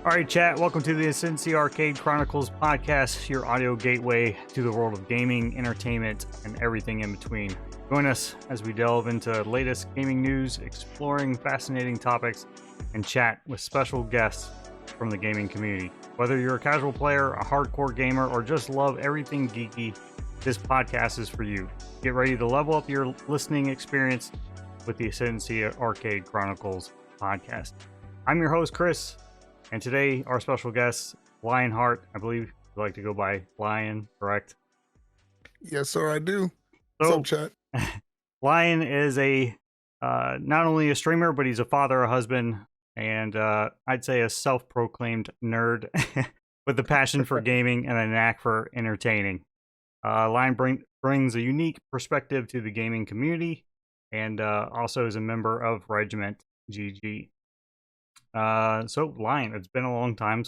All right, chat. Welcome to the Ascendancy Arcade Chronicles podcast, your audio gateway to the world of gaming, entertainment, and everything in between. Join us as we delve into the latest gaming news, exploring fascinating topics, and chat with special guests from the gaming community. Whether you're a casual player, a hardcore gamer, or just love everything geeky, this podcast is for you. Get ready to level up your listening experience with the Ascendancy Arcade Chronicles podcast. I'm your host, Chris. And today, our special guest, Lyon Hart. I believe you like to go by Lyon, correct? Yes, sir, I do. What's up, chat? Lyon is not only a streamer, but he's a father, a husband, and I'd say a self-proclaimed nerd with a passion for gaming and a knack for entertaining. Lyon brings a unique perspective to the gaming community, and also is a member of Regiment GG. So Lyon, it's been a long time.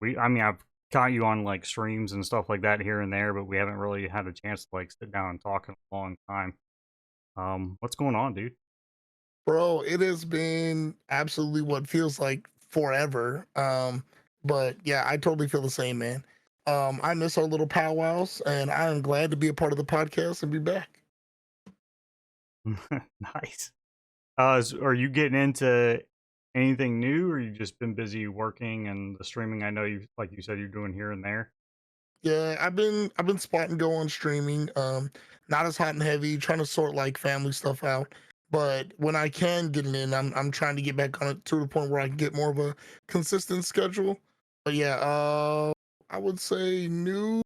I've caught you on like streams and stuff like that here and there, but we haven't really had a chance to like sit down and talk in a long time. What's going on, dude? Bro, it has been absolutely what feels like forever. But yeah, I totally feel the same, man. I miss our little powwows, and I am glad to be a part of the podcast and be back. Nice. Are you getting into anything new, or you just been busy working and the streaming? I know you, like you said, you're doing here and there. Yeah, I've been spot and go on streaming. Not as hot and heavy, trying to sort like family stuff out. But when I can get it in, I'm trying to get back on it to the point where I can get more of a consistent schedule. But yeah, I would say new,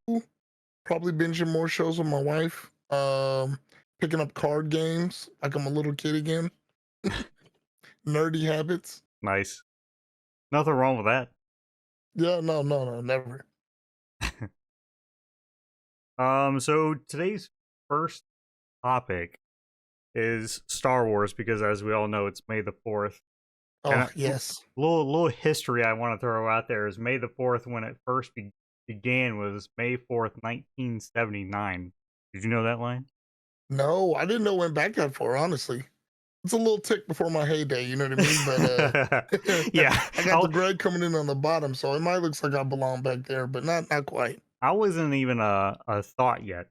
probably binging more shows with my wife. Picking up card games like I'm a little kid again. Nerdy habits. Nice. Nothing wrong with that. Yeah, no, never. So today's first topic is Star Wars, because as we all know, it's May the 4th. Oh, yes. Little history I want to throw out there is May the 4th, when it first began, was May 4th, 1979. Did you know that, Line? No, I didn't know it went back that far, honestly. It's a little tick before my heyday, you know what I mean? But yeah, I got the bread coming in on the bottom, so it might look like I belong back there, but not quite. I wasn't even a thought yet,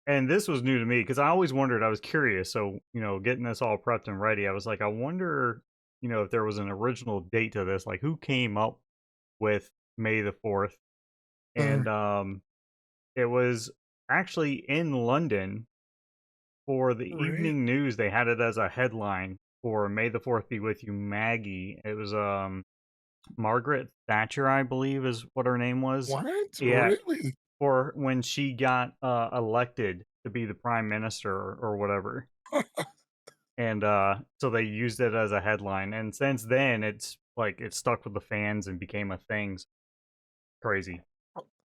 and this was new to me because I always wondered, I was curious. So, getting this all prepped and ready, I was like, I wonder, if there was an original date to this, like who came up with May the 4th. And it was actually in London for the evening news. They had it as a headline for May the 4th be with you, Maggie. It was Margaret Thatcher, I believe is what her name was. What? Yeah. Really? For when she got elected to be the prime minister or whatever. And so they used it as a headline, and since then it's like it stuck with the fans and became a thing. Crazy.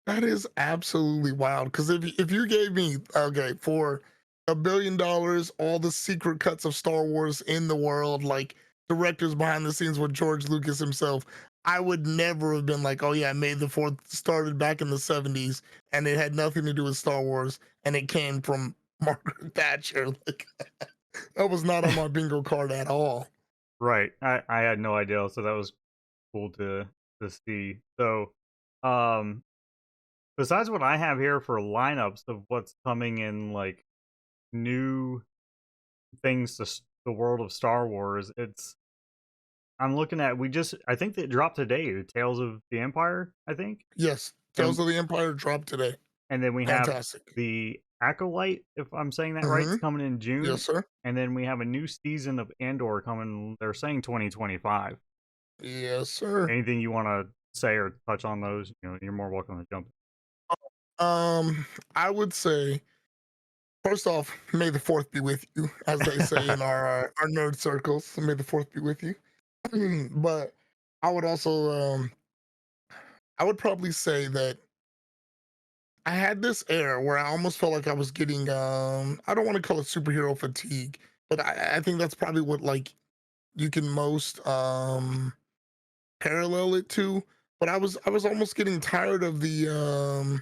That is absolutely wild. Because if you gave me, okay, for $1 billion, all the secret cuts of Star Wars in the world, like directors behind the scenes with George Lucas himself, I would never have been like, oh yeah, May the 4th started back in the 70s and it had nothing to do with Star Wars and it came from Margaret Thatcher. Like, that was not on my bingo card at all. Right. I had no idea, so that was cool to see. So besides what I have here for lineups of what's coming in, like new things to the world of Star Wars, I'm looking at, I think that dropped today, Tales of the Empire, I think. Yes, Tales of the Empire dropped today. And then we Fantastic. have the Acolyte, if I'm saying that right, it's coming in June. Yes, sir. And then we have a new season of Andor coming, they're saying 2025. Yes, sir. Anything you want to say or touch on those? You're more welcome to jump. I would say, first off, may the 4th be with you, as they say in our nerd circles. May the 4th be with you. But I would also, I would probably say that I had this era where I almost felt like I was getting, I don't want to call it superhero fatigue, but I think that's probably what like you can most parallel it to. But I was almost getting tired of the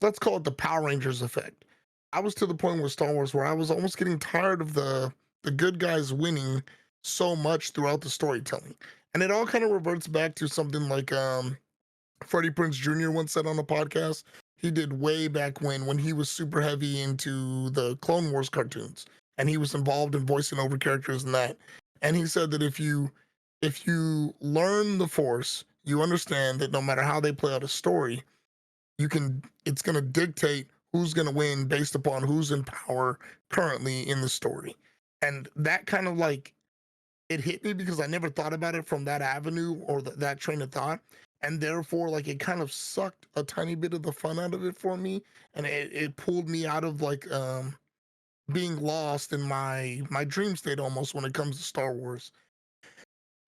let's call it the Power Rangers effect. I was to the point with Star Wars where I was almost getting tired of the good guys winning. so much throughout the storytelling. And it all kind of reverts back to something like Freddie Prinze Jr. once said on a podcast. He did way back when he was super heavy into the Clone Wars cartoons, and he was involved in voicing over characters in that. And he said that if you learn the Force, you understand that no matter how they play out a story, you can it's going to dictate who's going to win based upon who's in power currently in the story. And that kind of like it hit me because I never thought about it from that avenue or that train of thought. And therefore, like it kind of sucked a tiny bit of the fun out of it for me. And it pulled me out of like being lost in my dream state almost when it comes to Star Wars.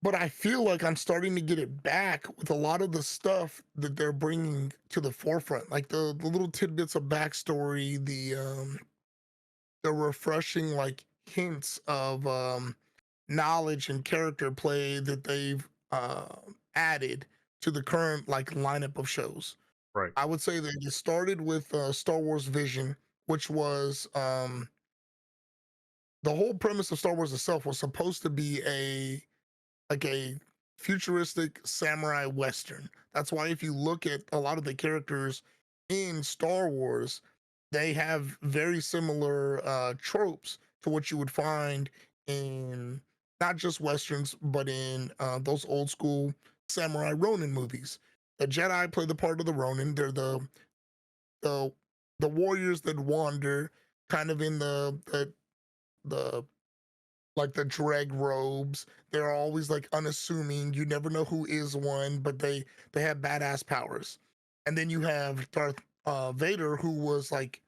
But I feel like I'm starting to get it back with a lot of the stuff that they're bringing to the forefront, like the little tidbits of backstory, the refreshing like hints of knowledge and character play that they've added to the current like lineup of shows. Right. I would say that it started with Star Wars Vision, which was the whole premise of Star Wars itself was supposed to be a futuristic samurai western. That's why if you look at a lot of the characters in Star Wars, they have very similar tropes to what you would find in not just westerns, but in those old school samurai Ronin movies. The Jedi play the part of the Ronin. They're the the warriors that wander, kind of in the like the dreg robes. They're always like unassuming. You never know who is one, but they have badass powers. And then you have Darth Vader, who was like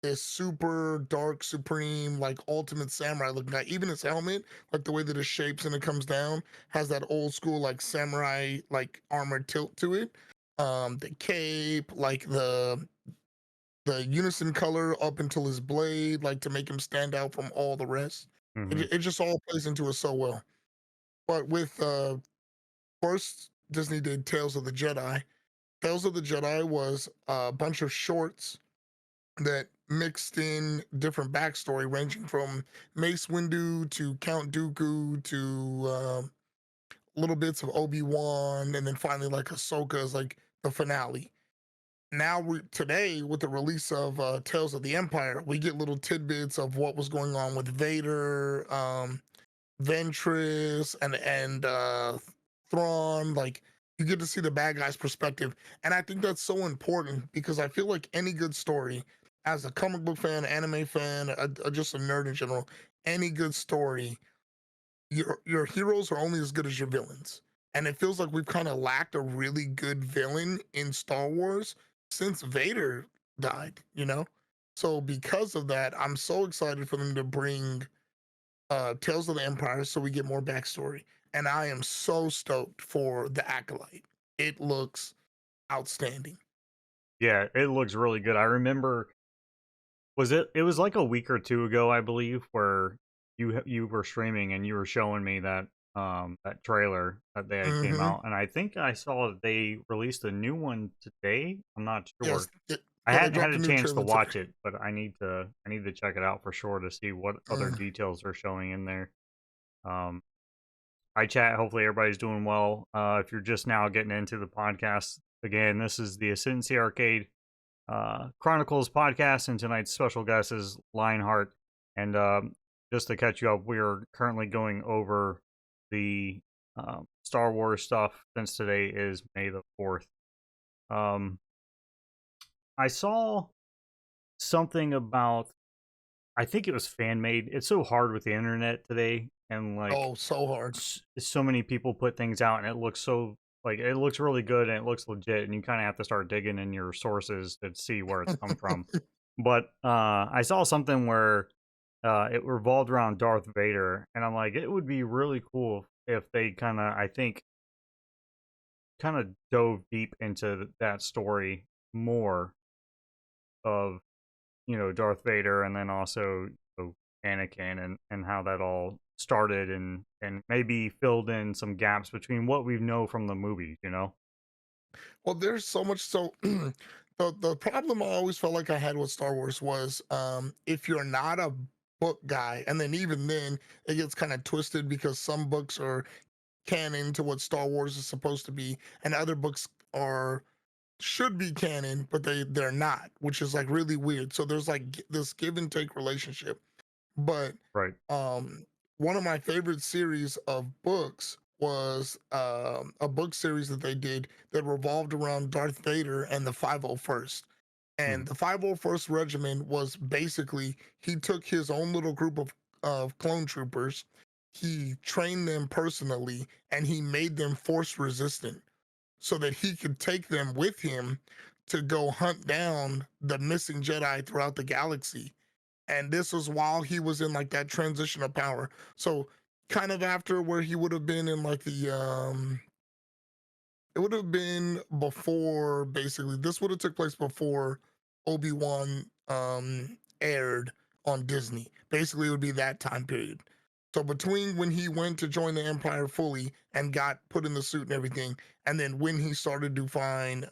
this super dark, supreme, like ultimate samurai looking guy. Even his helmet, like the way that it shapes and it comes down, has that old school like samurai like armored tilt to it. The cape, like the unison color up until his blade, like to make him stand out from all the rest. Hmm. It just all plays into it so well. But with first Disney did Tales of the Jedi. Tales of the Jedi was a bunch of shorts that mixed in different backstory, ranging from Mace Windu to Count Dooku to little bits of Obi Wan, and then finally like Ahsoka is like the finale. Now today with the release of Tales of the Empire, we get little tidbits of what was going on with Vader, Ventress, and Thrawn. Like you get to see the bad guy's perspective, and I think that's so important because I feel like any good story, as a comic book fan, anime fan, just a nerd in general, any good story, your heroes are only as good as your villains. And it feels like we've kind of lacked a really good villain in Star Wars since Vader died, you know? So because of that, I'm so excited for them to bring Tales of the Empire so we get more backstory. And I am so stoked for the Acolyte. It looks outstanding. Yeah, it looks really good. I remember it was like a week or two ago, I believe, where you were streaming and you were showing me that trailer that they had came Hmm. out, and I think I saw that they released a new one today. I'm not Yes. sure. I Yeah, they hadn't had dropped a a new chance to trailer today. watch it, but I need to check it out for sure to see what other Mm. details are showing in there. Um, Hi, chat. Hopefully, everybody's doing well. If you're just now getting into the podcast, again, this is the Ascendancy Arcade Chronicles podcast, and tonight's special guest is Lionheart. And just to catch you up, we are currently going over the Star Wars stuff since today is May the 4th. Um, I saw something about, I think it was fan made. It's so hard with the internet today, and like Oh, so hard. so many people put things out and it looks so like it looks really good and it looks legit and you kind of have to start digging in your sources to see where it's come from. But I saw something where it revolved around Darth Vader and I'm like it would be really cool if they kind of I think kind of dove deep into that story more of Darth Vader, and then also Anakin, and how that all started, and maybe filled in some gaps between what we know from the movies. Well, there's so much. So the problem I always felt like I had with Star Wars was if you're not a book guy, and then even then it gets kind of twisted because some books are canon to what Star Wars is supposed to be, and other books are should be canon, but they're not, which is like really weird. So there's like this give and take relationship. But Right. um, one of my favorite series of books was a book series that they did that revolved around Darth Vader and the 501st. Hmm. And the 501st Regiment was basically he took his own little group of clone troopers, he trained them personally, and he made them force resistant so that he could take them with him to go hunt down the missing Jedi throughout the galaxy. And this was while he was in like that transition of power. So kind of after where he would have been in like the it would have been before, basically this would have took place before Obi-Wan aired on Disney. Basically it would be that time period. So between when he went to join the Empire fully and got put in the suit and everything, and then when he started to find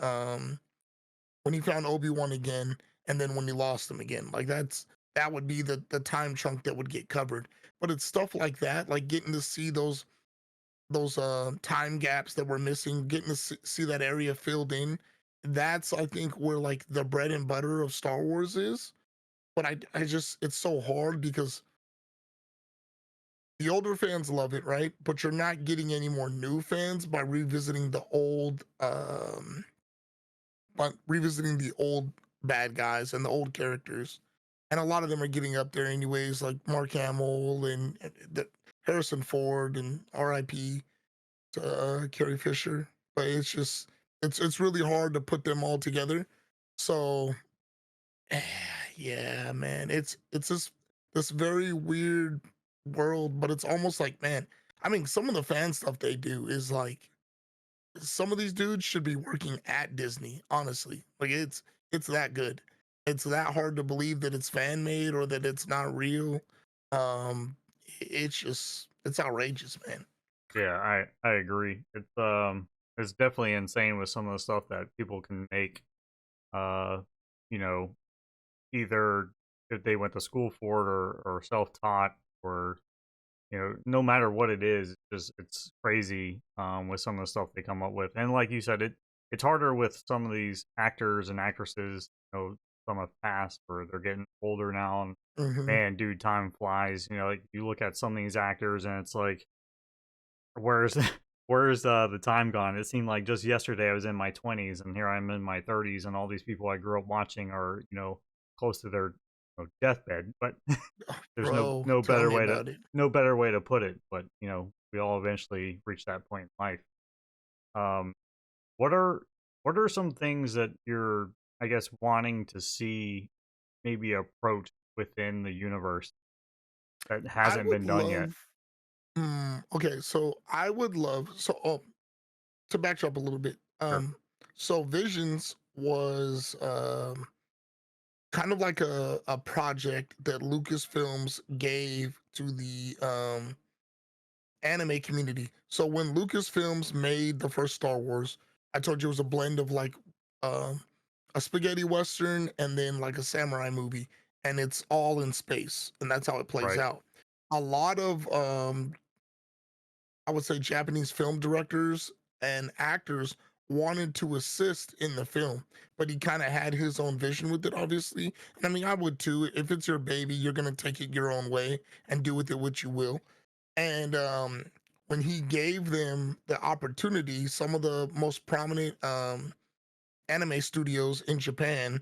when he found Obi-Wan again, and then when he lost him again. Like that would be the time chunk that would get covered. But it's stuff like that, like getting to see those time gaps that were missing, getting to see that area filled in. That's I think where like the bread and butter of Star Wars is. But I just it's so hard because the older fans love it, right? But you're not getting any more new fans by revisiting the old but revisiting the old bad guys and the old characters. And a lot of them are getting up there anyways, like Mark Hamill and Harrison Ford and R.I.P. to Carrie Fisher. But it's just it's really hard to put them all together. So yeah, man, it's this very weird world, but it's almost like, man, I mean, some of the fan stuff they do is like some of these dudes should be working at Disney, honestly. Like it's that good. It's that hard to believe that it's fan made or that it's not real. It's just it's outrageous, man. Yeah, I agree. It's definitely insane with some of the stuff that people can make. Uh, you know, either if they went to school for it or self taught or no matter what it is, it's crazy with some of the stuff they come up with. And like you said, it's harder with some of these actors and actresses, some have passed or they're getting older now and Hmm. man, dude, time flies. Like you look at some of these actors and it's like where's where's the time gone? It seemed like just yesterday I was in my 20s and here I'm in my 30s and all these people I grew up watching are, close to their deathbed. But there's no Bro, no tell better me way to about it. no better way to put it, but we all eventually reach that point in life. Um what are what are some things that you're, I guess, wanting to see maybe approach within the universe that I hasn't would been done yet? love okay, so I would love to back up a little bit. Sure. So Visions was kind of like a project that Lucasfilms gave to the anime community. So when Lucasfilms made the first Star Wars, I told you it was a blend of like um, a spaghetti western and then like a samurai movie, and it's all in space, and that's how it plays Right. out. A lot of I would say Japanese film directors and actors wanted to assist in the film, but he kind of had his own vision with it, obviously. And I mean, I would too. If it's your baby, you're gonna take it your own way and do with it what you will. And when he gave them the opportunity, some of the most prominent anime studios in Japan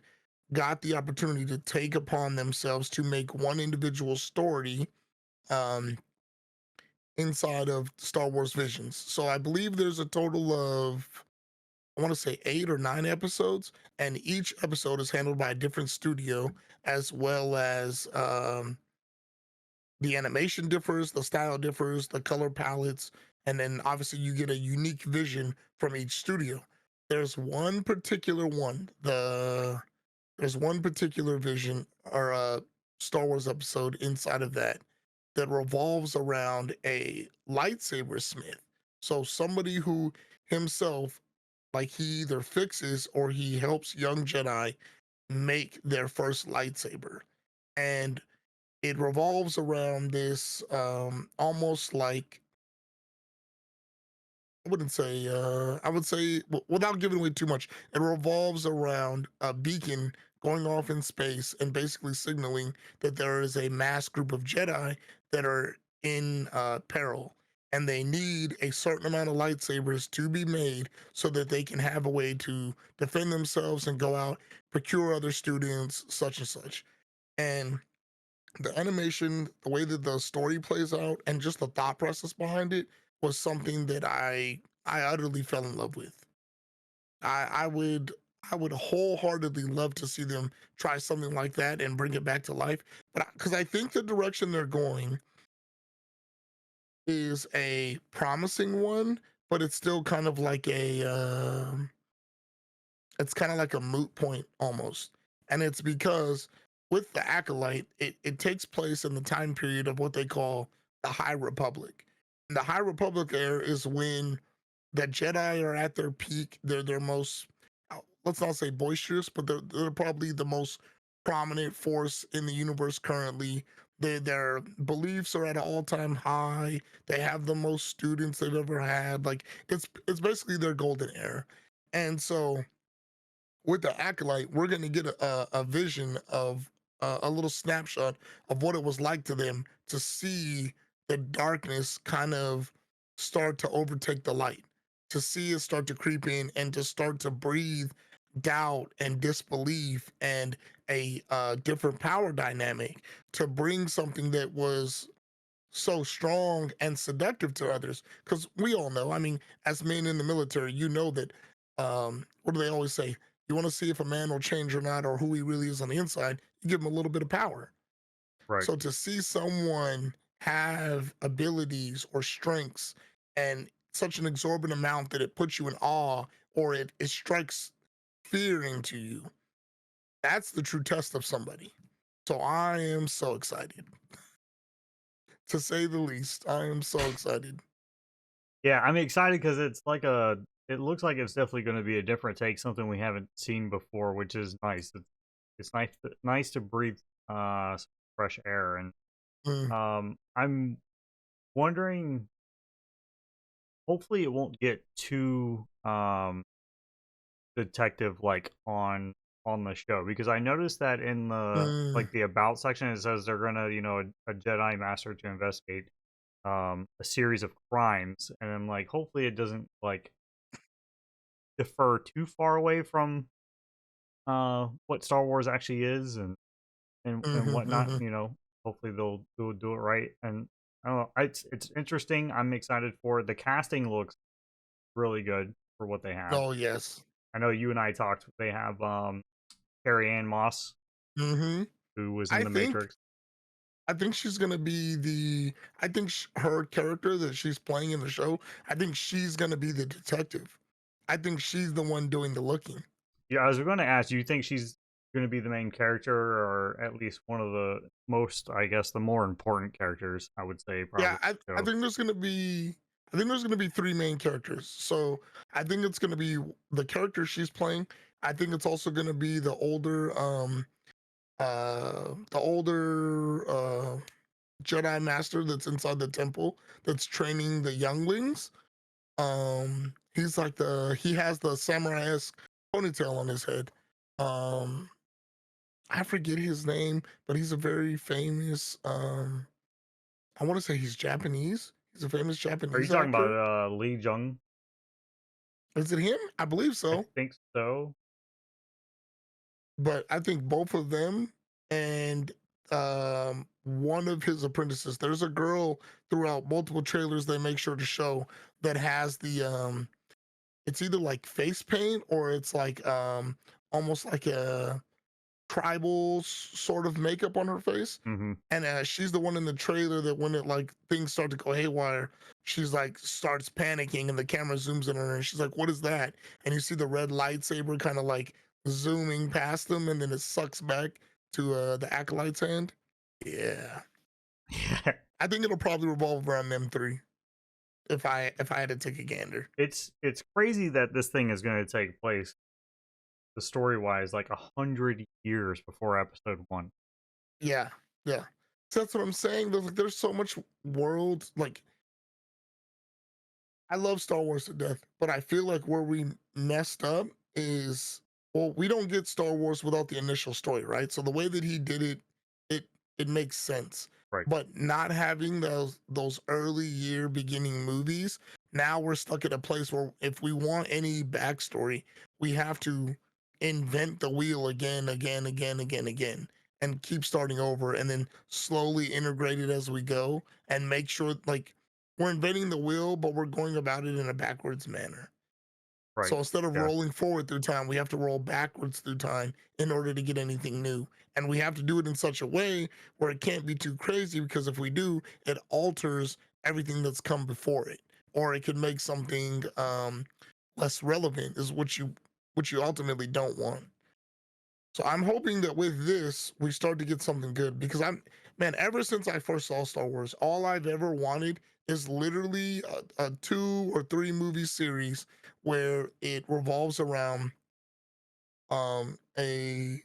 got the opportunity to take upon themselves to make one individual story um, inside of Star Wars Visions. So I believe there's a total of, I want to say 8 or 9 episodes, and each episode is handled by a different studio, as well as the animation differs, the style differs, the color palettes, and then obviously you get a unique vision from each studio. There's one particular one, there's one particular vision or a Star Wars episode inside of that that revolves around a lightsaber smith. So somebody who himself, like he either fixes or he helps young Jedi make their first lightsaber. And it revolves around this almost like I would say, without giving away too much, it revolves around a beacon going off in space and basically signaling that there is a mass group of Jedi that are in peril. And they need a certain amount of lightsabers to be made so that they can have a way to defend themselves and go out, procure other students, such and such. And the animation, the way that the story plays out, and just the thought process behind it was something that I utterly fell in love with. I would I would wholeheartedly love to see them try something like that and bring it back to life. But because I think the direction they're going is a promising one, but it's still kind of like it's kind of like a moot point almost. And it's because with the Acolyte, it takes place in the time period of what they call the High Republic. And the High Republic era is when the Jedi are at their peak. They're their most, let's not say boisterous, but they're probably the most prominent force in the universe currently. Their beliefs are at an all-time high. They have the most students they've ever had. Like it's basically their golden era. And so with the Acolyte, we're going to get a vision of a little snapshot of what it was like to them to see the darkness kind of start to overtake the light, to see it start to creep in and to start to breathe doubt and disbelief and a different power dynamic to bring something that was so strong and seductive to others. Because we all know, I mean, as men in the military, you know that, what do they always say? You want to see if a man will change or not, or who he really is on the inside, you give him a little bit of power. Right. So to see someone have abilities or strengths and such an exorbitant amount that it puts you in awe or it strikes fear into you, that's the true test of somebody. So I am so excited, to say the least. I am so excited. Yeah, I'm excited because it's like a. It looks like it's definitely going to be a different take, something we haven't seen before, which is nice. It's nice to breathe some fresh air, and Mm, I'm wondering. Hopefully, it won't get too detective like on the show, because I noticed that in the mm. the about section it says they're gonna, a Jedi master to investigate a series of crimes, and I'm like, hopefully it doesn't like defer too far away from what Star Wars actually is, and Mhm, whatnot. mhm. Hopefully they'll do it right. And I don't know, it's interesting. I'm excited for it. The casting looks really good for what they have. Oh, yes. I know you and I talked. They have Carrie Ann Moss, Mhm. who was in I the think Matrix. I think she's gonna be I think her character that she's playing in the show, I think she's gonna be the detective. I think she's the one doing the looking. Yeah, I was going to ask, do you think she's going to be the main character, or at least one of the most, I guess, the more important characters? I would say Yeah, probably. I So think there's gonna be three main characters. So I think it's gonna be the character she's playing. I think it's also gonna be the older Jedi master that's inside the temple that's training the younglings. He's like he has the samurai-esque ponytail on his head. Um, I forget his name, but he's a very famous. I want to say he's Japanese. He's a famous are you Japanese talking about actor. Lee Jung? Is it him? I believe I so. think so. But I think both of them and one of his apprentices. There's a girl throughout multiple trailers they make sure to show that has the it's either like face paint or it's like almost like a tribal sort of makeup on her face. Hmm. And she's the one in the trailer that when it like things start to go haywire, she's like starts panicking and the camera zooms in on her and she's like, "What is that?" And you see the red lightsaber kind of like zooming past them and then it sucks back to the acolyte's hand. Yeah, Yeah, I think it'll probably revolve around them three if I had to take a gander. it's crazy that this thing is going to take place, the story wise, like 100 years before Episode 1. Yeah, yeah. So that's what I'm saying. There's so much world. Like, I love Star Wars to death, but I feel like where we messed up is, well, we don't get Star Wars without the initial story, right? So the way that he did it, it it makes sense. Right. But not having those early year beginning movies, now we're stuck at a place where if we want any backstory, we have to invent the wheel again, and keep starting over, and then slowly integrate it as we go, and make sure like we're inventing the wheel, but we're going about it in a backwards manner. Right. So instead of Yeah. rolling forward through time, we have to roll backwards through time in order to get anything new. And we have to do it in such a way where it can't be too crazy, because if we do, it alters everything that's come before it. Or it could make something less relevant, is what you ultimately don't want. So I'm hoping that with this, we start to get something good, because man, ever since I first saw Star Wars, all I've ever wanted is literally a 2 or 3 movie series where it revolves around um a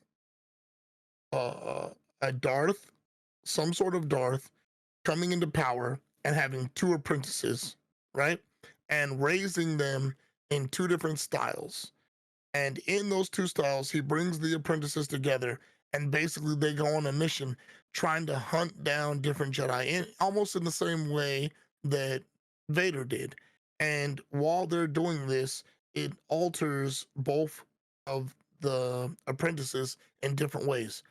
uh, a Darth, some sort of Darth coming into power and having 2 apprentices, right? And raising them in 2 different styles. And in those 2 styles, he brings the apprentices together, and basically they go on a mission trying to hunt down different Jedi, almost in the same way that Vader did. And while they're doing this, it alters both of the apprentices in different ways.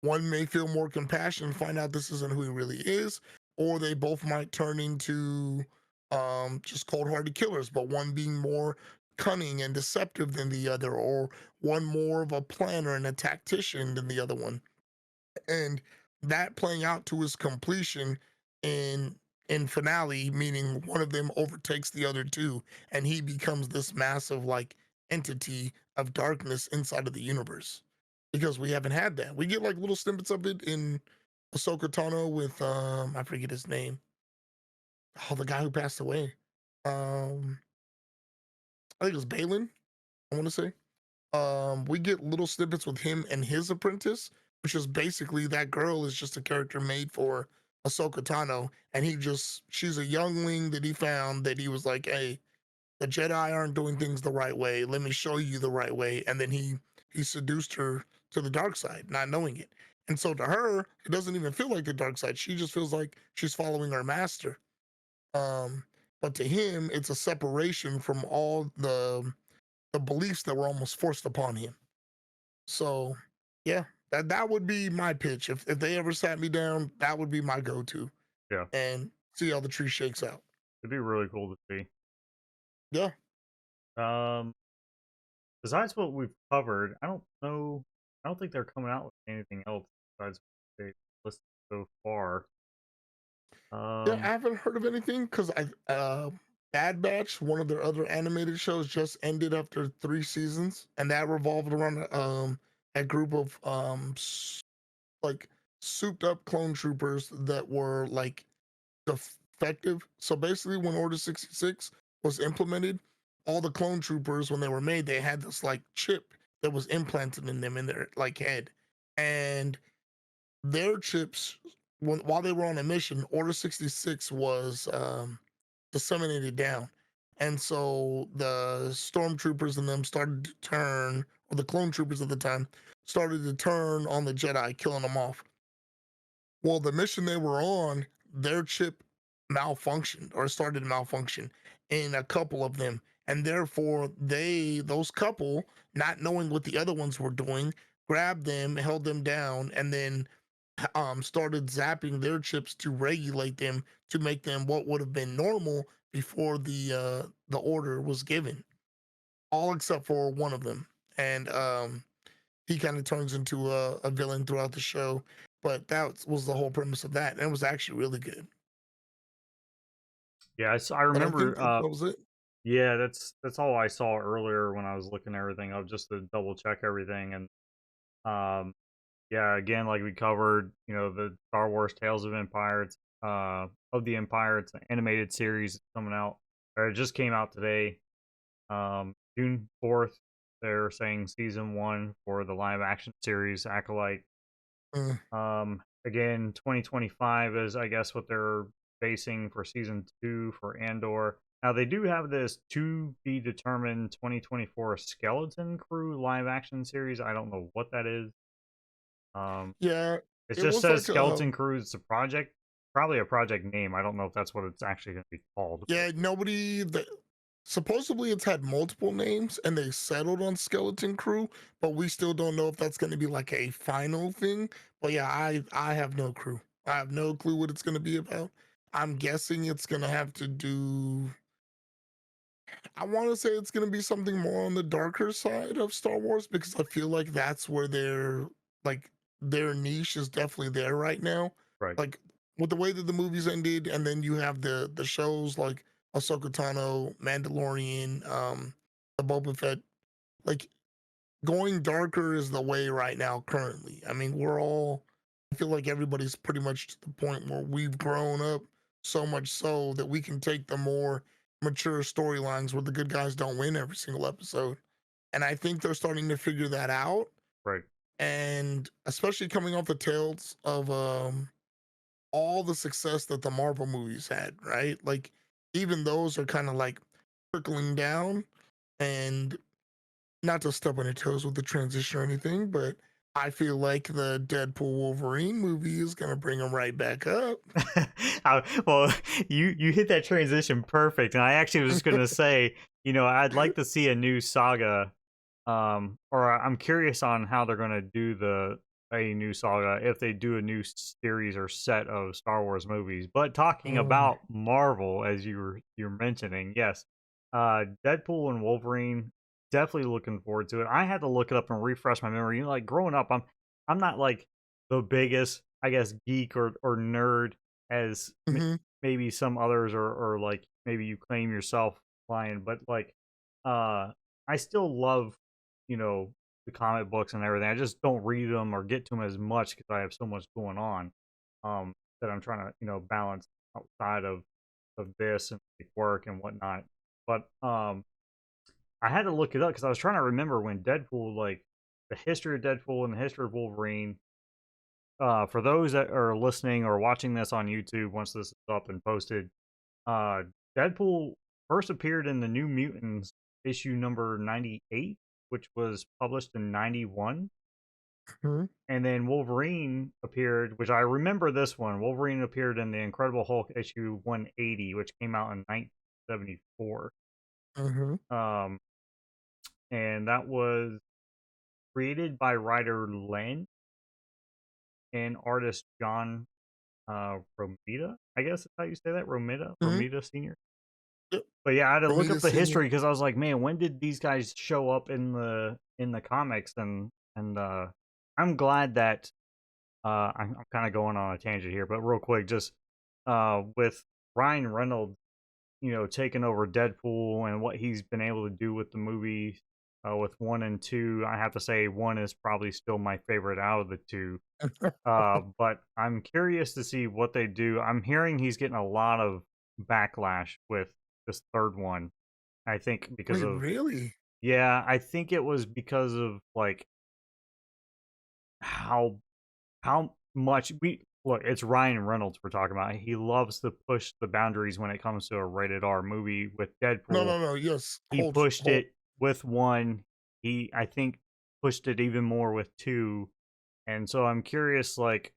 One may feel more compassion and find out this isn't who he really is, or they both might turn into just cold-hearted killers, but one being more cunning and deceptive than the other, or one more of a planner and a tactician than the other one. And that playing out to his completion in finale, meaning one of them overtakes the other two, and he becomes this massive like entity of darkness inside of the universe. Because we haven't had that. We get like little snippets of it in Ahsoka Tano with I forget his name. Oh, the guy who passed away. Um I think it was Balin, I want to say. We get little snippets with him and his apprentice, which is basically that girl is just a character made for Ahsoka Tano, and she's a youngling that he found, that he was like, hey, the Jedi aren't doing things the right way. Let me show you the right way. And then he seduced her to the dark side, not knowing it. And so to her, it doesn't even feel like the dark side. She just feels like she's following her master. Um, but to him, it's a separation from all the beliefs that were almost forced upon him. So yeah, that would be my pitch. If they ever sat me down, that would be my go-to, Yeah. and see how the tree shakes out. It'd be really cool to see. Yeah. Um, besides what we've covered, I don't know. I don't think they're coming out with anything else besides what they listed so far. Yeah, I Um, haven't heard of anything, because Bad Batch, one of their other animated shows, just ended after 3 seasons, and that revolved around a group of like souped up clone troopers that were like defective. So basically, when Order 66 was implemented, all the clone troopers, when they were made, they had this like chip that was implanted in them in their like head, and their chips, while they were on a mission, Order 66 was disseminated down. And so the stormtroopers and them started to turn, or the clone troopers at the time started to turn on the Jedi, killing them off. Well, the mission they were on, their chip malfunctioned, or started to malfunction in a couple of them. And therefore, those couple, not knowing what the other ones were doing, grabbed them, held them down, and then started zapping their chips to regulate them, to make them what would have been normal before the order was given. All except for one of them. And he kind of turns into a villain throughout the show. But that was the whole premise of that, and it was actually really good. yeah, I But I think remember. that was it. Yeah, that's all I saw earlier when I was looking everything up just to double check everything. And um, yeah, again, like we covered, the Star Wars Tales of Empire, of the Empire. It's an animated series coming out. Or it just came out today, June 4th. They're saying season 1 for the live action series Acolyte. Mm, again, 2025 is, I guess, what they're basing for season two for Andor. Now they do have this to be determined 2024 Skeleton Crew live action series. I don't know what that is. Um, Yeah, it it just was says like Skeleton Crew. It's a project, probably a project name. I don't know if that's what it's actually going to be called. yeah, nobody that supposedly it's had multiple names and they settled on Skeleton Crew, but we still don't know if that's going to be like a final thing. But yeah, I have no clue. I have no clue what it's going to be about. I'm guessing it's going to have to do, I want to say it's going to be something more on the darker side of Star Wars because I feel like that's where like their niche is definitely there right now. Right, Like with the way that the movies ended, and then you have the shows like Ahsoka Tano, Mandalorian, the Boba Fett. Like going darker is the way right now currently. I mean, we're all, I feel like everybody's pretty much to the point where we've grown up so much so that we can take the more mature storylines where the good guys don't win every single episode. And I think they're starting to figure that out. right. And especially coming off the tails of all the success that the Marvel movies had, right? Like even those are kind of like trickling down. And not to step on your toes with the transition or anything, but I feel like the Deadpool Wolverine movie is gonna bring him right back up. Well, you hit that transition perfect, and I actually was just gonna say, I'd like to see a new saga, or I'm curious on how they're gonna do a new saga if they do a new series or set of Star Wars movies. But talking Mm, about Marvel, as you're mentioning, yes, Deadpool and Wolverine, definitely looking forward to it. I had to look it up and refresh my memory. Like growing up, I'm not like the biggest, I guess, geek or nerd as mhm, maybe some others, or like maybe you claim yourself, Lion, but like uh I still love, the comic books and everything. I just don't read them or get to them as much because I have so much going on, that I'm trying to, balance outside of this and like, work and whatnot. But I had to look it up because I was trying to remember when Deadpool, like the history of Deadpool and the history of Wolverine. For those that are listening or watching this on YouTube, once this is up and posted, uh, Deadpool first appeared in the New Mutants issue number 98, which was published in 91. mhm, And then Wolverine appeared, which I remember this one. Wolverine appeared in the Incredible Hulk issue 180, which came out in 1974. mhm, Um, and that was created by writer Len and artist John Romita. I guess is how you say that. mhm. Romita Senior. Yep. But yeah, I had to look Ramita up the Senior. history because I was like, man, when did these guys show up in the comics? And I'm glad that I'm kind of going on a tangent here, but real quick, just with Ryan Reynolds, taking over Deadpool and what he's been able to do with the movie, with one and two, I have to say one is probably still my favorite out of the two. But I'm curious to see what they do. I'm hearing he's getting a lot of backlash with this third one. I think because Wait, of, really? yeah, I think it was because of like how much we look. It's Ryan Reynolds we're talking about. He loves to push the boundaries when it comes to a rated R movie. With No, Deadpool, no, no. Yes, he hold, pushed hold. it with one. He, I think, pushed it even more with two. And so I'm curious, like,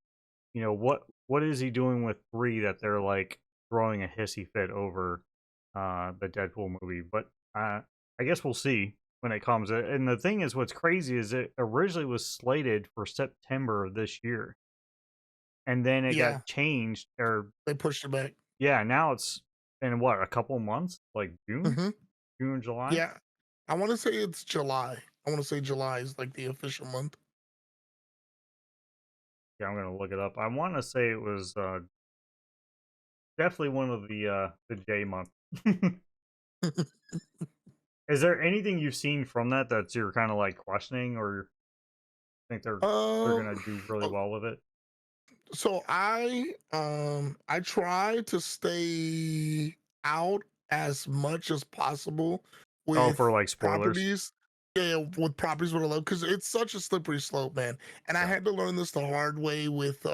what is he doing with three that they're like throwing a hissy fit over the Deadpool movie? But I guess we'll see when it comes. And the thing is, what's crazy is it originally was slated for September of this year, and then it Yeah, got changed. Or they pushed it back. yeah, now it's in what, a couple months, like Hmm. June or July. Yeah, I want to say it's July. I want to say July is like the official month. Yeah, I'm gonna look it up. I want to say it was definitely one of the J month. Is there anything you've seen from that you're kind of like questioning, or think they're um, gonna do really well with it? so I try to stay out as much as possible Oh, for with like spoilers. properties. Yeah, with properties with a low, because it's such a slippery slope, man. And I Yeah. had to learn this the hard way with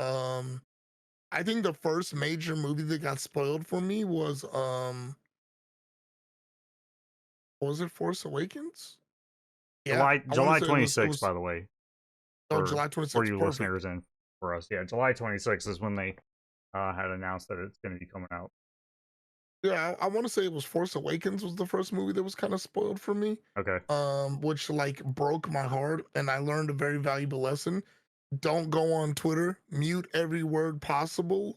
I think the first major movie that got spoiled for me was was it Force Awakens? Yeah, I want to July say it 26th, was by the way, oh, for July you 26th. Perfect. listeners and for us. Yeah, July 26th is when they had announced that it's going to be coming out. Yeah, I want to say it was Force Awakens was the first movie that was kind of spoiled for me. Okay. Which like broke my heart, and I learned a very valuable lesson. Don't go on Twitter. Mute every word possible.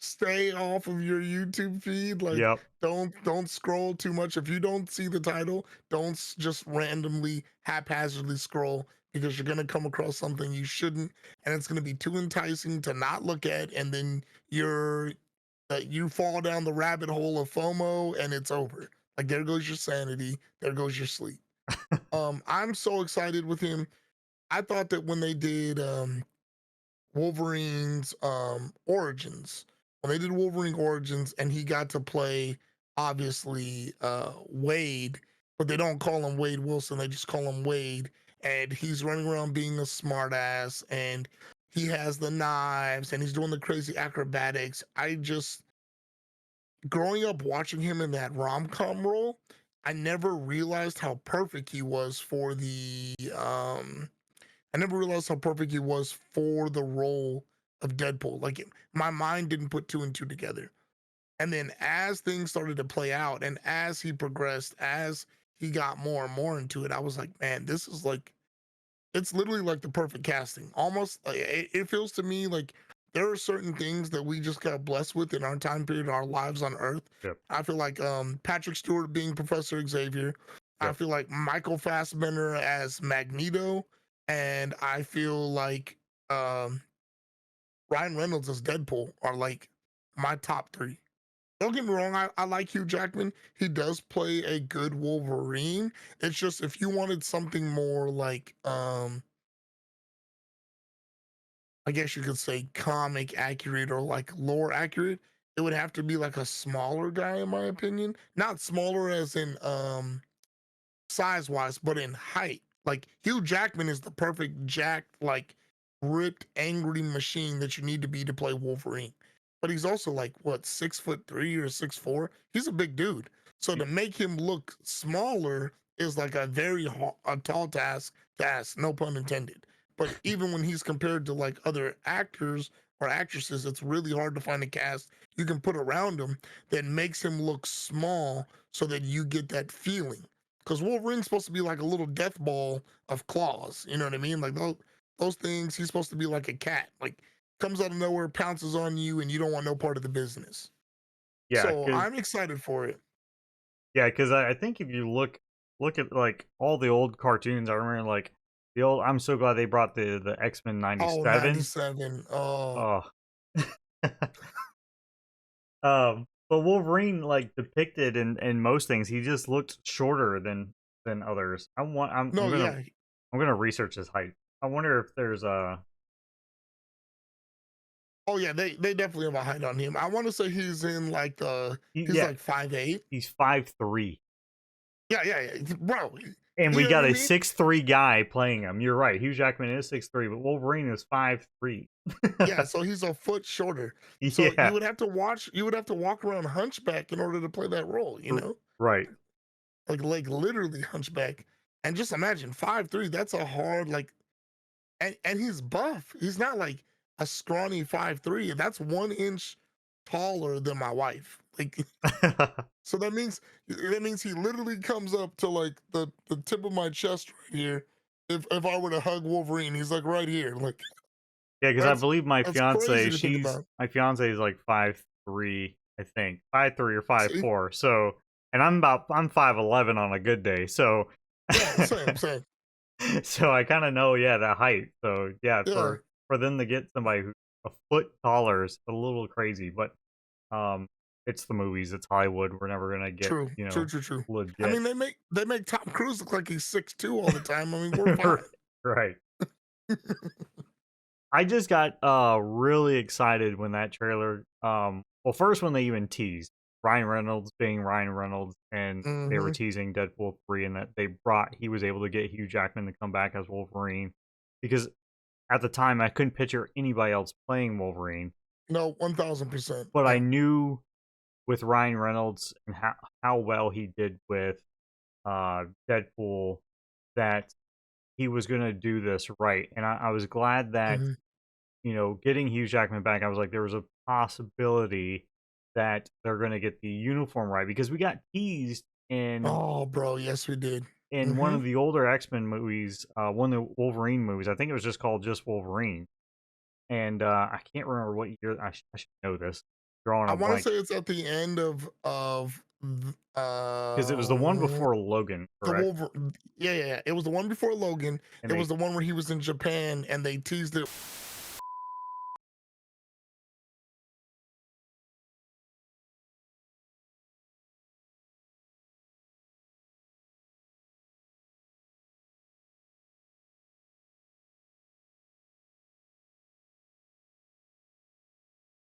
Stay off of your YouTube feed. Like, Yep. don't scroll too much. If you don't see the title, don't just randomly haphazardly scroll, because you're gonna come across something you shouldn't, and it's gonna be too enticing to not look at, and then you fall down the rabbit hole of FOMO, and it's over. Like, there goes your sanity. There goes your sleep. I'm so excited with him. I thought that when they did Wolverine's Origins, when they did Wolverine Origins and he got to play obviously Wade, but they don't call him Wade Wilson, they just call him Wade, and he's running around being a smartass, and he has the knives and he's doing the crazy acrobatics. I just, growing up watching him in that rom-com role, I never realized how perfect he was for the I never realized how perfect he was for the role of Deadpool. Like, my mind didn't put two and two together. And then as things started to play out and as he progressed, as he got more and more into it, I was like, man, this is like, it's literally like the perfect casting. Almost like, it feels to me like there are certain things that we just got blessed with in our time period, our lives on Earth. Yep. I feel like Patrick Stewart being Professor Xavier. I Yep. feel like Michael Fassbender as Magneto, and I feel like um, Ryan Reynolds as Deadpool are like my top three. Don't get me wrong, I like Hugh Jackman. He does play a good Wolverine. It's just if you wanted something more like I guess you could say comic accurate or like lore accurate, it would have to be like a smaller guy, in my opinion. Not smaller as in size wise, but in height. Like Hugh Jackman is the perfect jacked, like ripped, angry machine that you need to be to play Wolverine. But he's also like what 6'3" or 6'4". He's a big dude. So Y- to make him look smaller is like a tall task to ask, no pun intended. But even when he's compared to like other actors or actresses, it's really hard to find a cast you can put around him that makes him look small so that you get that feeling, because Wolverine's supposed to be like a little death ball of claws. You know what I mean? Like those things. He's supposed to be like a cat. Like comes out of nowhere, pounces on you, and you don't want no part of the business. Yeah, So because I'm excited for it. I think if you look at like all the old cartoons, I remember like the old. I'm so glad they brought the X-Men Oh, '97. 97. Oh, Oh. But Wolverine, like depicted in most things, he just looked shorter than others. no, yeah. I'm gonna research his height. I wonder if there's a Oh, yeah. They definitely have a height on him. I want to say he's in like he's yeah, like 5'8". he's 5'3", Yeah, yeah, yeah. Bro, and we you know what got I a mean? 6'3" guy playing him. You're right. Hugh Jackman is 6'3", but Wolverine is 5'3". Yeah, so he's a foot shorter. So Yeah, you would have to walk around hunchback in order to play that role, you r- know? right. Like literally hunchback. And just imagine 5'3", that's a hard like, and he's buff. He's not like a scrawny 5'3". That's 1 inch taller than my wife. Like so that means he literally comes up to like the tip of my chest right here. If I were to hug Wolverine, he's like right here. Like Yeah, because I that's believe that's crazy to think about. my fiance is like 5'3", I think 5'3" or five See? four. So, and I'm 5'11" on a good day. So, Yeah, same. so I kind of know, yeah, that height. So yeah, Yeah, for them to get somebody who's a foot taller is a little crazy, but um, it's the movies, it's Hollywood. We're never gonna get true. I legit. mean, they make Tom Cruise look like he's 6'2" all the time. I mean, we're fine. Right. I just got really excited when that trailer well, first when they even teased Ryan Reynolds being Ryan Reynolds, and they were Hmm. teasing Deadpool 3, and that he was able to get Hugh Jackman to come back as Wolverine, because at the time I couldn't picture anybody else playing Wolverine, No, 1000%. but I Yeah. knew with Ryan Reynolds and how well he did with Deadpool that he was gonna do this right, and I was glad that, Hmm. getting Hugh Jackman back, I was like, there was a possibility that they're gonna get the uniform right, because we got teased Oh, bro, yes, we did. in one Hmm. of the older X-Men movies, one of the Wolverine movies. I think it was just called just Wolverine, and I can't remember what year. I should know this. Drawing I a want to blank, say it's at the end of because it was the one before Logan, the correct? Wolverine. Yeah, yeah, yeah. It was the one before Logan. And It they was the one where he was in Japan and they teased it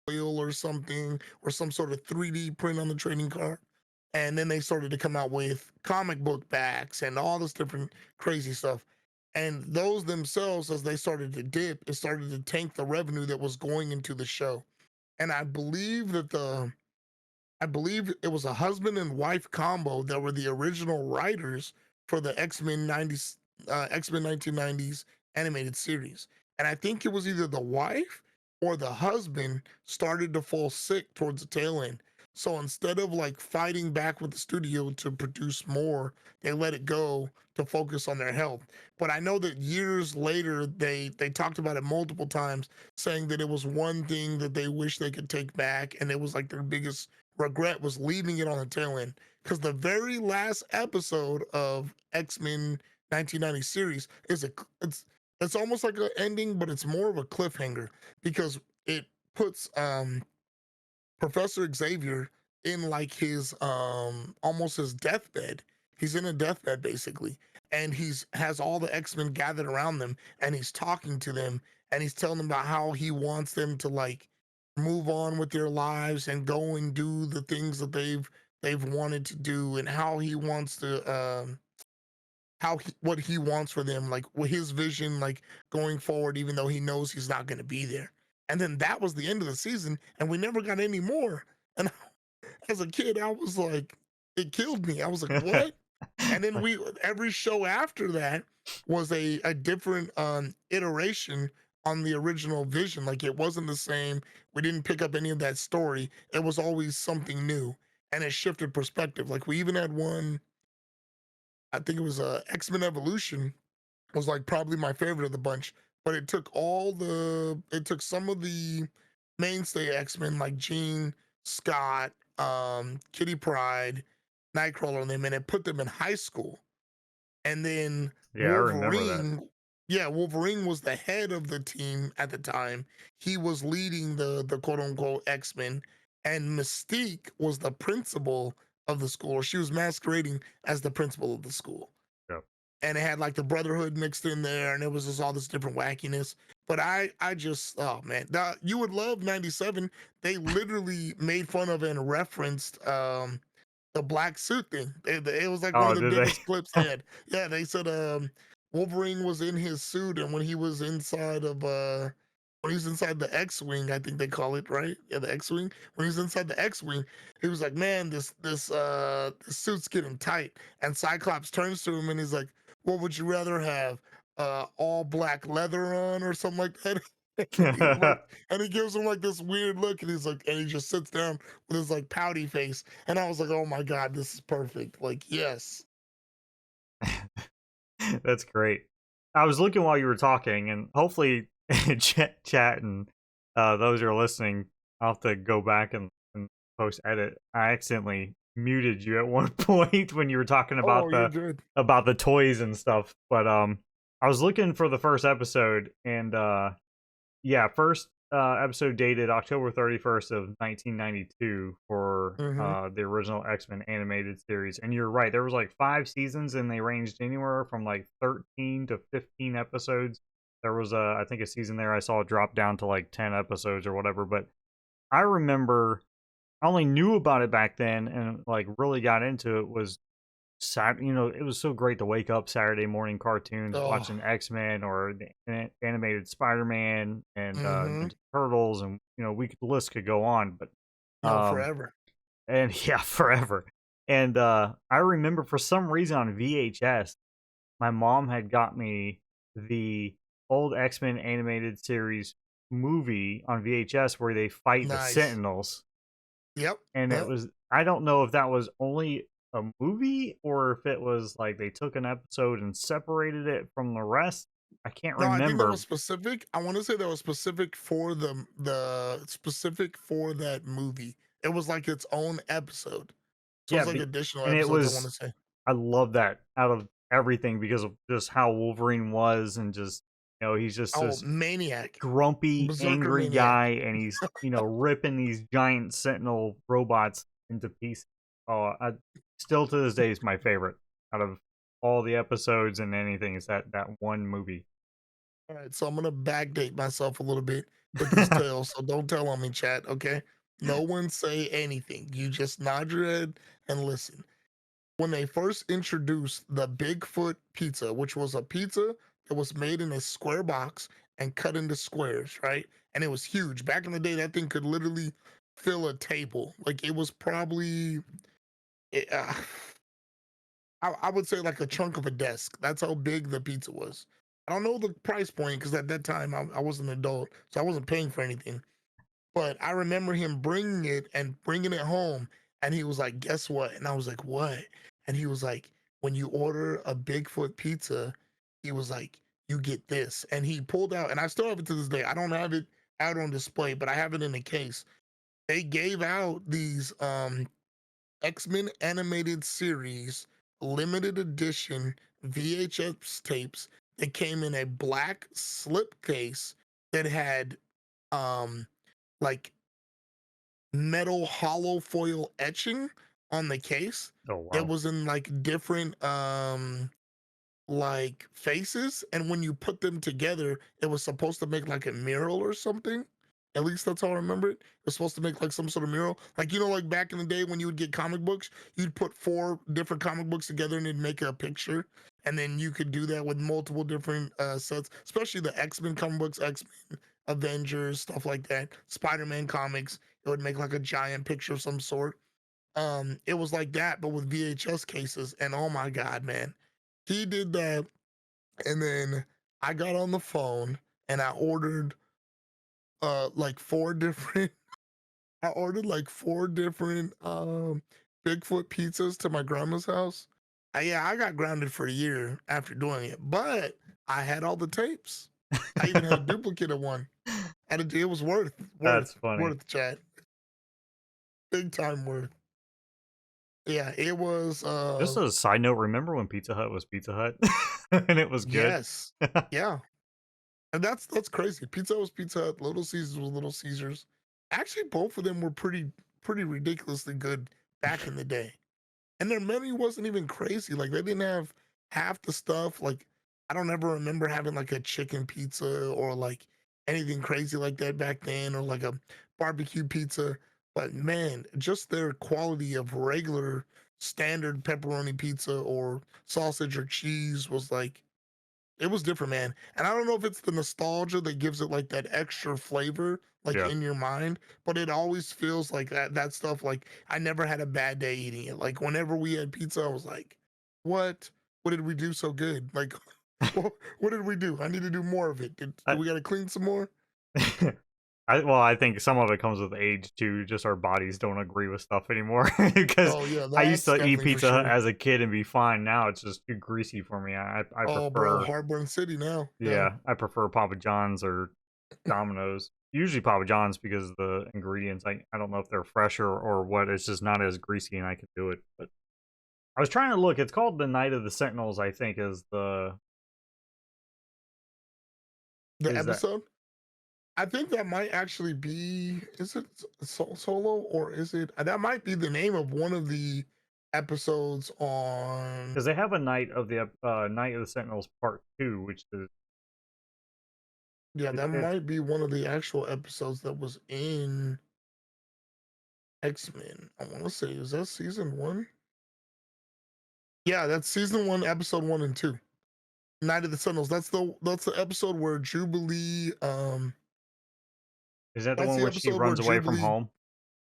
oil or something, or some sort of 3D print on the trading card. And then they started to come out with comic book backs and all this different crazy stuff. And those themselves, as they started to dip, it started to tank the revenue that was going into the show. And I believe it was a husband and wife combo that were the original writers for the X-Men 90s, X-Men 1990s animated series. And I think it was either the wife or the husband started to fall sick towards the tail end. So instead of like fighting back with the studio to produce more, they let it go to focus on their health. But I know that years later they talked about it multiple times, saying that it was one thing that they wish they could take back, and it was like their biggest regret was leaving it on the tail end, because the very last episode of X-Men 1990 series is it's almost like an ending, but it's more of a cliffhanger because it puts Professor Xavier in like his almost his deathbed. He's in a deathbed basically, and he's has all the X-Men gathered around them, and he's talking to them, and he's telling them about how he wants them to like move on with their lives and go and do the things that they've wanted to do, and how he wants to what he wants for them, like with his vision, like going forward, even though he knows he's not going to be there. And then that was the end of the season, and we never got any more. And as a kid, I was like, it killed me. I was like, what? And then we every show after that was a different iteration on the original vision. Like it wasn't the same. We didn't pick up any of that story. It was always something new, and it shifted perspective. Like we even had one. I think it was X-Men Evolution was like probably my favorite of the bunch. But it took some of the mainstay X-Men like Jean, Scott, Kitty Pryde, Nightcrawler and them, and it put them in high school. And then yeah, I remember that. Wolverine, yeah, Wolverine was the head of the team at the time. He was leading the quote unquote X-Men, and Mystique was the principal of the school. She was masquerading as the principal of the school, Yeah. and it had like the Brotherhood mixed in there, and it was just all this different wackiness. But I just, oh man, you would love '97. They literally made fun of and referenced the black suit thing. It was like one Oh, of the did they? biggest clips they had. Yeah, they said Wolverine was in his suit, and when he was inside of when he was inside the X-wing, I think they call it, right? Yeah, the X-wing. When he was inside the X-wing, he was like, "Man, this suit's getting tight." And Cyclops turns to him and he's like, "What would you rather have? All black leather on or something like that?" And he like, and he gives him like this weird look, and he's like, and he just sits down with his like pouty face, and I was like, "Oh my god, this is perfect!" Like, yes. That's great. I was looking while you were talking, and hopefully, chat and those who are listening, I'll have to go back and post edit. I accidentally muted you at one point when you were talking Oh, you're good. about the toys and stuff. But I was looking for the first episode, and yeah, first episode dated October 31st of 1992 for Hmm. the original X-Men animated series. And you're right, there was like 5 seasons, and they ranged anywhere from like 13 to 15 episodes. There was I think a season there I saw it drop down to like 10 episodes or whatever. But I remember I only knew about it back then, and like really got into it was it was so great to wake up Saturday morning cartoons Oh, watching X-Men or the animated Spider-Man and mm-hmm. Ninja Turtles, and the list could go on, but No, um forever. and yeah, forever. And I remember for some reason on VHS, my mom had got me the old X-Men animated series movie on VHS where they fight the Nice. Sentinels, Yep. and it Yep. was I don't know if that was only a movie or if it was like they took an episode and separated it from the rest. I can't No, I think that was remember. specific. I want to say that was specific for the specific for that movie. It was like its own episode. So Yeah, it's like additional and it episodes, I want was to say. I love that out of everything because of just how Wolverine was and just he's just Oh, this maniac. grumpy, Berserker angry guy, maniac. and he's ripping these giant Sentinel robots into pieces. Oh, still to this day is my favorite out of all the episodes and anything. Is that one movie? All right, so I'm gonna backdate myself a little bit with this tale. So don't tell on me, chat. Okay. No one say anything. You just nod your head and listen. When they first introduced the Bigfoot pizza, which was a pizza that was made in a square box and cut into squares, right? And it was huge. Back in the day, that thing could literally fill a table. Like it was probably, eh, uh, I would say like a chunk of a desk. That's how big the pizza was. I don't know the price point because at that time I was an adult, so I wasn't paying for anything. But I remember him bringing it and bringing it home, and he was like, "Guess what?" And I was like, "What?" And he was like, "When you order a Bigfoot pizza, he was like, you get this." And he pulled out, and I still have it to this day. I don't have it out on display, but I have it in a case. They gave out these X-Men animated series limited edition VHS tapes that came in a black slipcase that had um like metal hollow foil etching on the case Oh that wow. was in like different like faces, and when you put them together it was supposed to make like a mural or something. At least that's how I remember it. It was supposed to make like some sort of mural, like like back in the day when you would get comic books, you'd put four different comic books together and it'd make a picture, and then you could do that with multiple different sets, especially the X-Men comic books, X-Men, Avengers, stuff like that, Spider-Man comics. It would make like a giant picture of some sort. It was like that but with VHS cases, and oh my god, man, he did that. And then I got on the phone and I ordered like four different I ordered like four different Bigfoot pizzas to my grandma's house. Yeah, I got grounded for a year after doing it, but I had all the tapes. I even had a duplicate of one. And it was That's funny. worth, chat. Big time worth. Yeah, it was Just as a side note, remember when Pizza Hut was Pizza Hut and it was good? yes. Yeah. And that's crazy. Pizza Hut was Pizza Hut, Little Caesars was Little Caesars. Actually, both of them were pretty ridiculously good back in the day. And their menu wasn't even crazy. Like they didn't have half the stuff. Like I don't ever remember having like a chicken pizza or like anything crazy like that back then, or like a barbecue pizza. But man, just their quality of regular standard pepperoni pizza or sausage or cheese was like, it was different, man. And I don't know if it's the nostalgia that gives it like that extra flavor, like Yeah. in your mind, but it always feels like that stuff. Like I never had a bad day eating it. Like whenever we had pizza, I was like, what? What did we do so good? Like, what did we do? I need to do more of it. Do I, we got to clean some more? I think some of it comes with age too. Just our bodies don't agree with stuff anymore. Because Oh yeah, I used that's to eat definitely for Pizza Hut sure. as a kid and be fine. Now it's just too greasy for me. I Oh bro, prefer, Heartburn City now. Yeah. yeah, I prefer Papa John's or Domino's. Usually Papa John's because the ingredients, I don't know if they're fresher or what. It's just not as greasy and I can do it. But I was trying to look. It's called the Night of the Sentinels. I think The is that episode. I think that might actually be. Is it solo or is it? That might be the name of one of the episodes on. because they have a Night of the Sentinels Part Two, which is Yeah, that it's might be one of the actual episodes that was in. X-Men. I want to say, is that season one? Yeah, that's season one, episode 1 and 2. Night of the Sentinels. That's the episode where Jubilee. Is that the That's one the where she episode where runs away from Jubilee. home?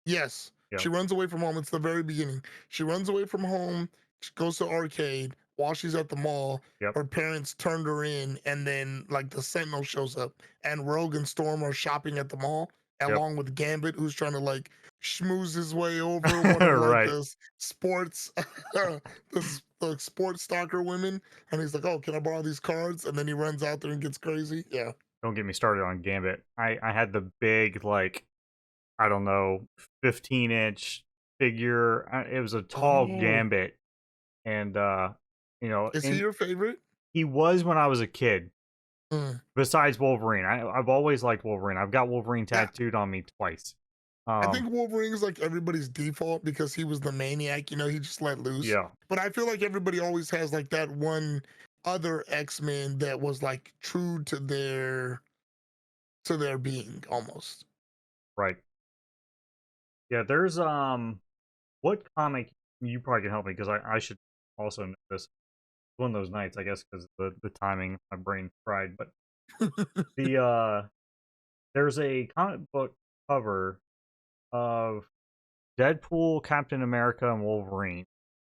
Yes, she Yep. runs away from home. It's the very beginning. She runs away from home. She goes to arcade while she's at the mall. Yep. Her parents turned her in, and then like the Sentinel shows up, and Rogue and Storm are shopping at the mall, Yep. along with Gambit, who's trying to like schmooze his way over one of like Right. the sports, the sports stalker women, and he's like, "Oh, can I borrow these cards?" And then he runs out there and gets crazy. Yeah. Don't get me started on Gambit. I had the big, like, I don't know, 15-inch figure. It was a tall Oh, Gambit, and is he and your favorite? he was when I was a kid. Mm. Besides Wolverine, I've always liked Wolverine. I've got Wolverine Yeah, tattooed on me twice. I think Wolverine is like everybody's default because he was the maniac, he just let loose. Yeah, But I feel like everybody always has like that one other X-Men that was like true to their being almost. right. Yeah, there's what comic you probably can help me because I should also know this. One of those nights, I guess, because the timing, my brain fried. But the there's a comic book cover of Deadpool, Captain America, and Wolverine.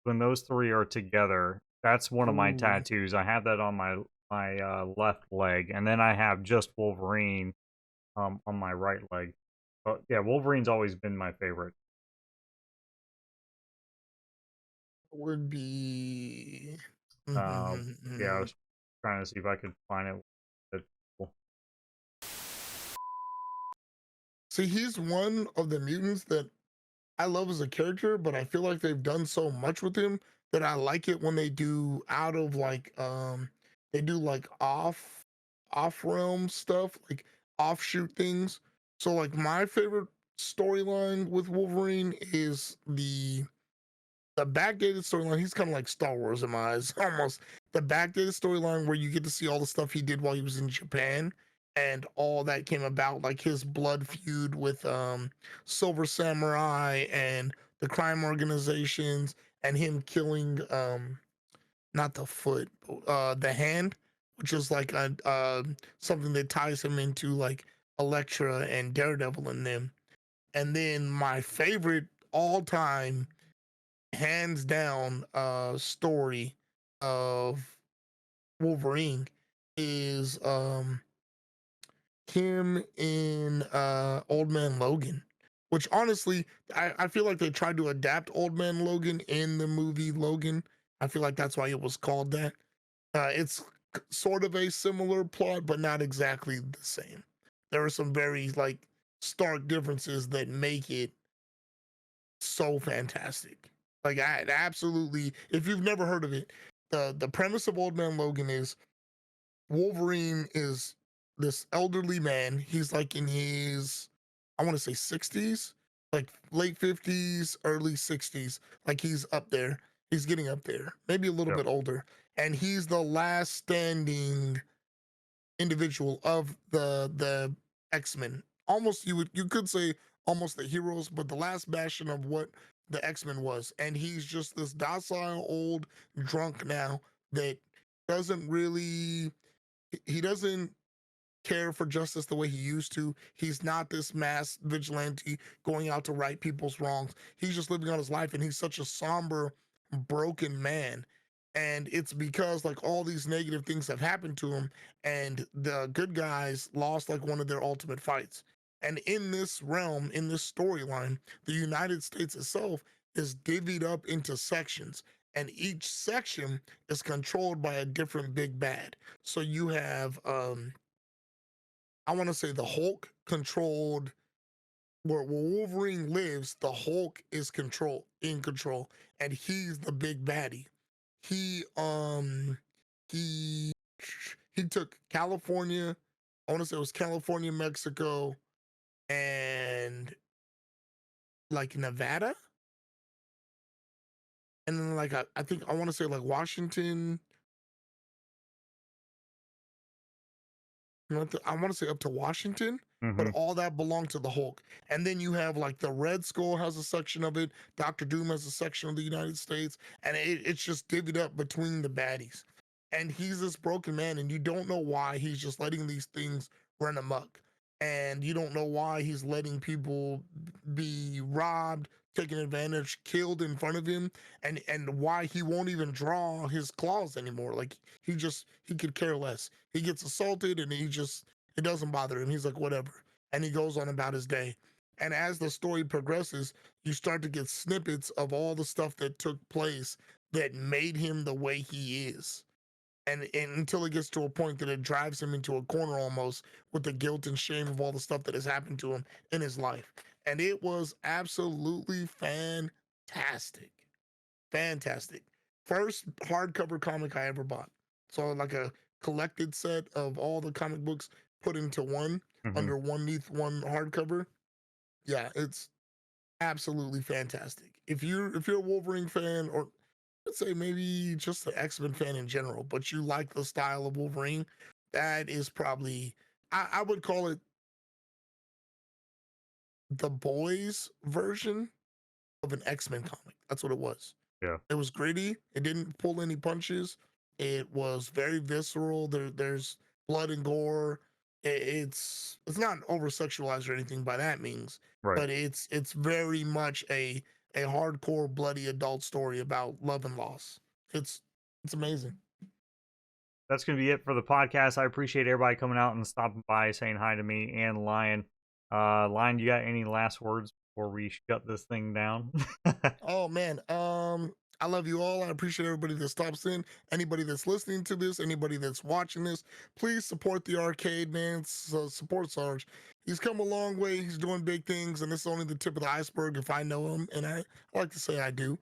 When those three are together, that's one of my Ooh, tattoos. I have that on my left leg, and then I have just Wolverine on my right leg. But yeah, Wolverine's always been my favorite. would be. Yeah, I was trying to see if I could find it. Deadpool. See, he's one of the mutants that I love as a character, but I feel like they've done so much with him that I like it when they do out of like they do like off realm stuff, like offshoot things. So like my favorite storyline with Wolverine is the backdated storyline. He's kind of like Star Wars in my eyes, almost. The backdated storyline where you get to see all the stuff he did while he was in Japan and all that came about, like his blood feud with Silver Samurai and the crime organizations, and him killing not the foot, the hand, which is like a something that ties him into like Elektra and Daredevil and them. And then my favorite all time, hands down, story of Wolverine is him in Old Man Logan. Which honestly, I feel like they tried to adapt Old Man Logan in the movie Logan. I feel like that's why it was called that. It's sort of a similar plot, but not exactly the same. There are some very like stark differences that make it so fantastic. Like I absolutely, if you've never heard of it, the premise of Old Man Logan is Wolverine is this elderly man. He's like in his, I want to say 60s, like late 50s, early 60s. Like he's up there. He's getting up there, maybe a little Yep. bit older. And he's the last standing individual of the X-Men. Almost you could say almost the heroes, but the last bastion of what the X-Men was. And he's just this docile old drunk now that doesn't really he doesn't care for justice the way he used to. He's not this mass vigilante going out to right people's wrongs. He's just living on his life, and he's such a somber, broken man. And it's because like all these negative things have happened to him, and the good guys lost like one of their ultimate fights. And in this realm, in this storyline, the United States itself is divvied up into sections, and each section is controlled by a different big bad. So you have I want to say the Hulk controlled where Wolverine lives, the Hulk is in control, and he's the big baddie. He he he took California, I want to say it was California, Mexico, and like Nevada, and then like I think I want to say like Washington. I want to say up to Washington, but Mm-hmm. all that belonged to the Hulk. And then you have like the Red Skull has a section of it, Doctor Doom has a section of the United States, and it's just divvied up between the baddies. And he's this broken man, and you don't know why he's just letting these things run amok. And you don't know why he's letting people be robbed, taken advantage, killed in front of him, and why he won't even draw his claws anymore. Like he could care less. He gets assaulted and it doesn't bother him. He's like, whatever. And he goes on about his day. And as the story progresses, you start to get snippets of all the stuff that took place that made him the way he is. And until it gets to a point that it drives him into a corner almost with the guilt and shame of all the stuff that has happened to him in his life. And it was absolutely fantastic. Fantastic. First hardcover comic I ever bought. So like a collected set of all the comic books put into one Mm-hmm. under one neath one hardcover. Yeah, it's absolutely fantastic. If you're a Wolverine fan, or let's say maybe just an X-Men fan in general, but you like the style of Wolverine, that is probably I would call it the boys version of an X-Men comic. That's what it was. Yeah. It was gritty. It didn't pull any punches. It was very visceral. There's blood and gore. It's not over sexualized or anything by that means, Right. but it's very much a hardcore bloody adult story about love and loss. It's amazing. That's going to be it for the podcast. I appreciate everybody coming out and stopping by, saying hi to me and Lion. Lion, you got any last words before we shut this thing down? Oh man, I love you all. I appreciate everybody that stops in. Anybody that's listening to this, anybody that's watching this, please support the arcade, man. Support Sarge. He's come a long way. He's doing big things, and this is only the tip of the iceberg if I know him, and I like to say I do.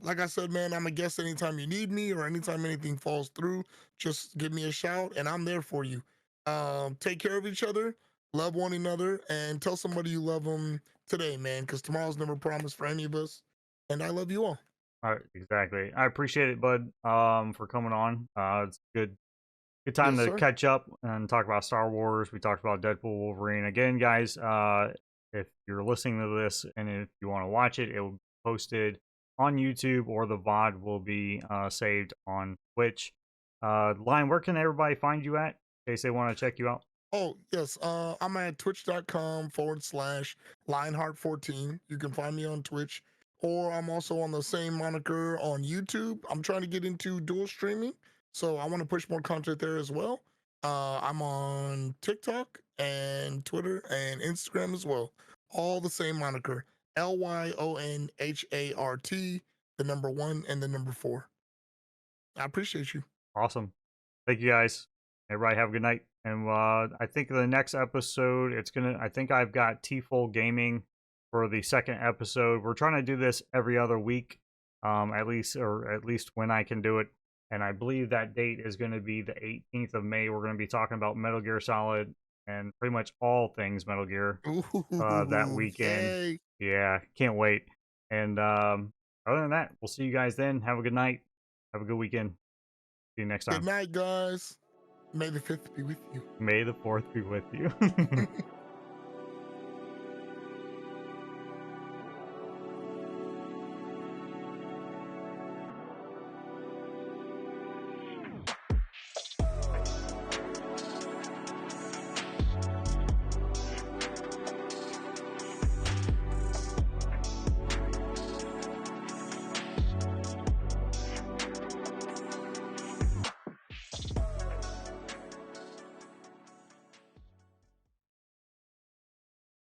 Like I said, man, I'm a guest anytime you need me or anytime anything falls through. Just give me a shout, and I'm there for you. Take care of each other, love one another, and tell somebody you love them today, man, because tomorrow's never promised for any of us. And I love you all. All right, exactly. I appreciate it, bud, for coming on. It's good time Yes, to sir. catch up and talk about Star Wars. We talked about Deadpool Wolverine. Again, guys, if you're listening to this and if you want to watch it, it will be posted on YouTube, or the VOD will be saved on Twitch. Lion, where can everybody find you at in case they want to check you out? Oh, yes. I'm at twitch.com/Lionheart14. You can find me on Twitch, or I'm also on the same moniker on YouTube. I'm trying to get into dual streaming, so I want to push more content there as well. I'm on TikTok and Twitter and Instagram as well. All the same moniker, LYONHART, the number one and the number four. I appreciate you. Awesome. Thank you, guys. Everybody have a good night. And I think the next episode, I think I've got T-Full Gaming for the second episode. We're trying to do this every other week, at least when I can do it. And I believe that date is going to be the 18th of May. We're going to be talking about Metal Gear Solid and pretty much all things Metal Gear that Ooh, weekend. yay. Yeah, can't wait. And other than that, we'll see you guys then. Have a good night. Have a good weekend. See you next Good time. night, guys. May the 5th be with you. May the 4th be with you.